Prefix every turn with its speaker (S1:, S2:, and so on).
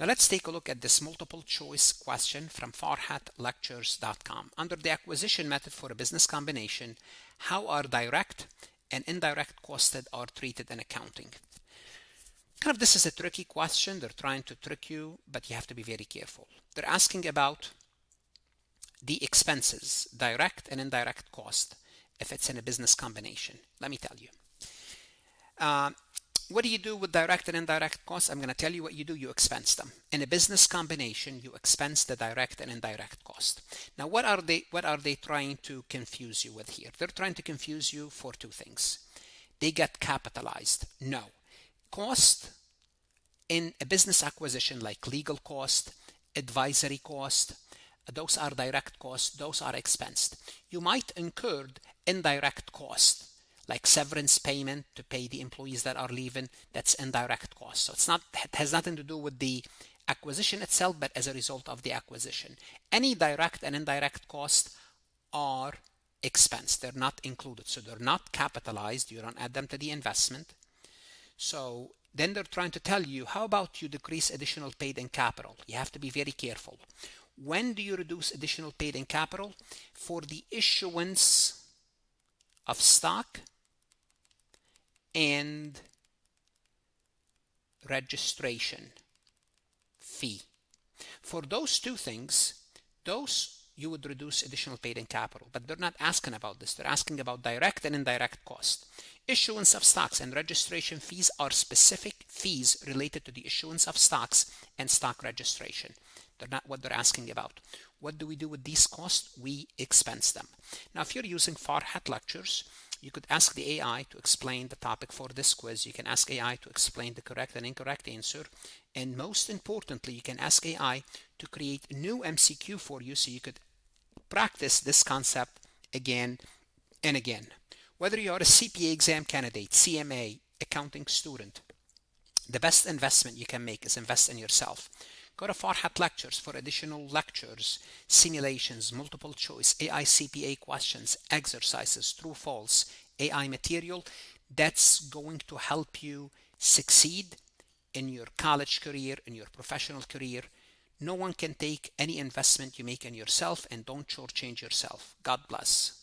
S1: Now let's take a look at this multiple choice question from farhatlectures.com. Under the acquisition method for a business combination, how are direct and indirect costed are treated in accounting? Kind of this is a tricky question. They're trying to trick you, but you have to be very careful. They're asking about the expenses, direct and indirect cost, if it's in a business combination. Let me tell you. What do you do with direct and indirect costs? I'm going to tell you what you do. You expense them. In a business combination, you expense the direct and indirect cost. Now, what are they trying to confuse you with here? They're trying to confuse you for two things. They get capitalized. No. Cost in a business acquisition, like legal cost, advisory cost, those are direct costs. Those are expensed. You might incur indirect cost, like severance payment to pay the employees that are leaving. That's indirect cost. So it has nothing to do with the acquisition itself, but as a result of the acquisition. Any direct and indirect costs are expensed. They're not included. So they're not capitalized. You don't add them to the investment. So then they're trying to tell you, how about you decrease additional paid in capital? You have to be very careful. When do you reduce additional paid in capital? For the issuance of stock and registration fee. For those two things, those you would reduce additional paid in capital, but they're not asking about this. They're asking about direct and indirect cost. Issuance of stocks and registration fees are specific fees related to the issuance of stocks and stock registration. They're not what they're asking about. What do we do with these costs? We expense them. Now, if you're using Farhat Lectures, you could ask the AI to explain the topic for this quiz. You can ask AI to explain the correct and incorrect answer. And most importantly, you can ask AI to create a new MCQ for you so you could practice this concept again and again. Whether you are a CPA exam candidate, CMA, accounting student, the best investment you can make is invest in yourself. Go to Farhat Lectures for additional lectures, simulations, multiple choice, AI CPA questions, exercises, true false, AI material that's going to help you succeed in your college career, in your professional career. No one can take any investment you make in yourself, and don't shortchange yourself. God bless.